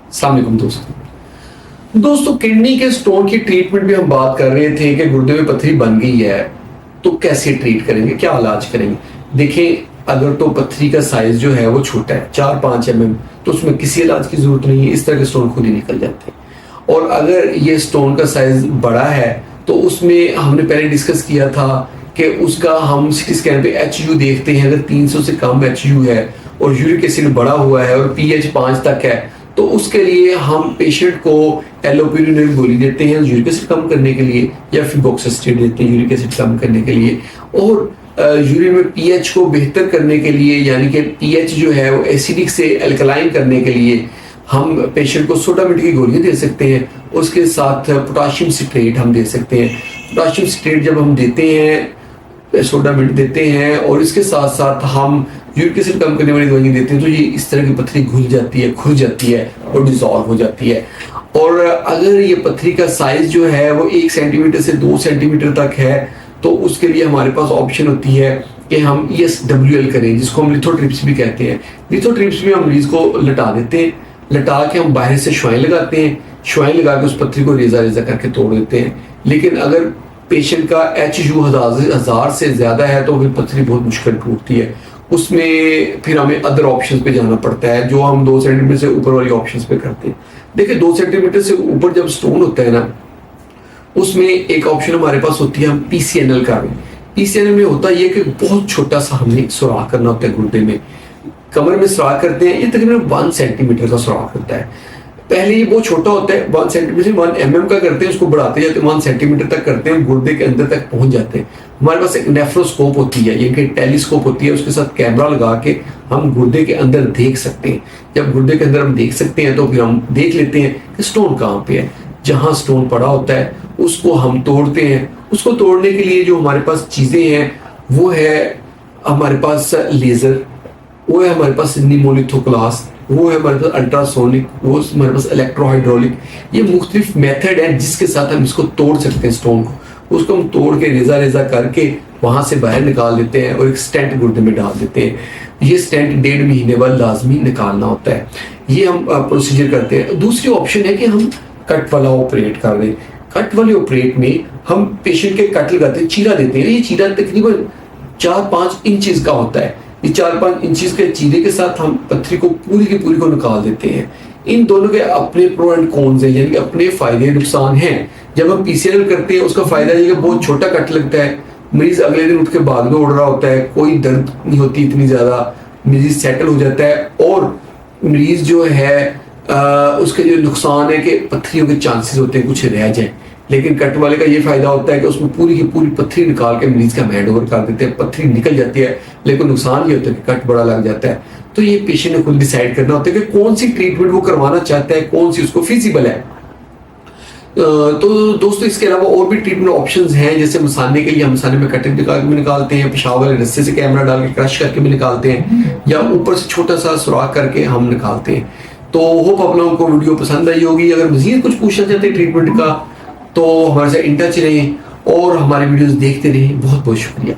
अस्सलाम वालेकुम दोस्तों किडनी के स्टोन की ट्रीटमेंट भी हम बात कर रहे थे कि गुर्दे में पत्थरी बन गई है तो कैसे ट्रीट करेंगे, क्या इलाज करेंगे। देखिए, अगर तो पत्थरी का साइज जो है वो छोटा है 4-5 mm, तो उसमें किसी इलाज की जरूरत नहीं है, इस तरह के स्टोन खुद ही निकल जाते हैं। और अगर ये स्टोन का साइज बड़ा है तो उसमें हमने पहले डिस्कस किया था कि उसका हम सीटी स्कैन पे HU देखते हैं। अगर 300 से कम HU है और यूरिक एसिड बढ़ा हुआ है और pH 5 तक है तो उसके लिए हम पेशेंट को एलोपेरिडोल गोली देते हैं यूरिक एसिड कम करने के लिए, या फिर फिब्रोक्सिस्टेट देते हैं यूरिक एसिड कम करने के लिए। और यूरिन में पीएच को बेहतर करने के लिए, यानी कि पीएच जो है वो एसिडिक से अल्कलाइन करने के लिए हम पेशेंट को सोडामेट की गोलियां दे सकते हैं। उसके साथ पोटाशियम सिट्रेट हम दे सकते हैं। पोटाशियम सिट्रेट जब हम देते हैं, सोडामेट देते हैं और इसके साथ साथ हम यूरिक एसिड कम करने वाली दवाई देते हैं, तो ये इस तरह की पत्थरी घुल जाती है, खुल जाती है और डिसॉल्व हो जाती है। और अगर ये पत्थरी का साइज जो है वो 1 सेंटीमीटर से 2 सेंटीमीटर तक है तो उसके लिए हमारे पास ऑप्शन होती है कि हम ESWL करें, जिसको हम लिथोट्रिप्स भी कहते हैं। लिथोट्रिप्स में हम मरीज को लटा देते हैं, लटा के हम बाहर से शुआएं लगाते हैं, शुआएं लगा के उस पत्थरी को रेजा रेजा करके तोड़ देते हैं। लेकिन अगर पेशेंट का HU 1000 से ज्यादा है तो फिर पत्थरी बहुत मुश्किल टूटती है। उसमें फिर हमें अदर ऑप्शंस पे जाना पड़ता है, जो हम 2 सेंटीमीटर से ऊपर वाली ऑप्शंस पे करते हैं। देखिए, 2 सेंटीमीटर से ऊपर जब स्टोन होता है ना, उसमें एक ऑप्शन हमारे पास होती है, हम PCNL कर रहे हैं। PCNL में होता है ये कि बहुत छोटा सा हमने सुराख करना होता है गुर्दे में, कमर में सुराख करते हैं। ये तकरीबन 1 सेंटीमीटर का सुराख होता है। पहले ये बहुत छोटा होता है, 1 सेंटीमीटर से 1 mm का करते हैं, उसको बढ़ाते जाते हैं, 1 सेंटीमीटर तक करते हैं, गुर्दे के अंदर तक पहुंच जाते हैं। हमारे पास एक नेफ्रोस्कोप होती है, ये कि टेलीस्कोप होती है, उसके साथ कैमरा लगा के हम गुर्दे के अंदर देख सकते हैं। जब गुर्दे के अंदर हम देख सकते हैं तो फिर हम देख लेते हैं कि स्टोन कहाँ पे है। जहां स्टोन पड़ा होता है उसको हम तोड़ते हैं। उसको तोड़ने के लिए जो हमारे पास चीजें हैं वो है हमारे पास लेजर, वो है हमारे पास निमोलिथोक्लास, वो है हमारे पास अल्ट्रासोनिक, वो हमारे पास इलेक्ट्रोहाइड्रोलिक। ये मुख्तलिफ मेथड है जिसके साथ हम इसको तोड़ सकते हैं स्टोन को। उसको हम तोड़ के रेजा रेजा करके वहां से बाहर निकाल देते हैं और एक स्टेंट गुर्दे में डाल देते हैं। ये स्टेंट 1.5 महीने बाद लाजमी निकालना होता है। ये हम प्रोसीजर करते हैं। दूसरी ऑप्शन है कि हम कट वाला ऑपरेट कर दें। कट वाले ऑपरेट में हम पेशेंट के कट लगाते हैं, चीरा देते हैं। ये चीरा तकरीबन 4-5 इंचेस का होता है। ये 4-5 इंचेस के चीरे के साथ हम पत्थरी को पूरी की पूरी को निकाल देते हैं। इन दोनों के अपने प्रो एंड कॉन्स हैं, यानी कि अपने फायदे नुकसान हैं। जब हम PCNL करते हैं उसका फायदा ये कि बहुत छोटा कट लगता है, मरीज अगले दिन उठ के भाग दौड़ रहा होता है, कोई दर्द नहीं होती इतनी ज्यादा, मरीज सेटल हो जाता है। और मरीज जो है उसके जो नुकसान है कि पत्थरियों के चांसेस होते हैं कुछ रह जाए। लेकिन कट वाले का ये फायदा होता है कि उसमें पूरी की पूरी पत्थरी निकाल के मरीज का हैंड ओवर कर देते हैं, पत्थरी निकल जाती है। लेकिन नुकसान ये होता है कि कट बड़ा लग जाता है। तो ये पेशेंट ने खुद डिसाइड करना होता है कि कौन सी ट्रीटमेंट वो करवाना चाहता है, कौन सी उसको फिजिबल है। तो दोस्तों, इसके अलावा और भी ट्रीटमेंट ऑप्शंस हैं, जैसे मसाने के लिए हम मसाने में कटिंग निकाल के भी निकालते हैं, पेशाब वाले रस्से से कैमरा डाल के क्रश करके भी निकालते हैं, या ऊपर से छोटा सा सुराख करके हम निकालते हैं। तो होप आप लोगों को वीडियो पसंद आई होगी। अगर मजीद कुछ पूछना चाहते हैं ट्रीटमेंट का तो हमारे साथ इन टच रहें और हमारे वीडियोस देखते रहें। बहुत बहुत शुक्रिया।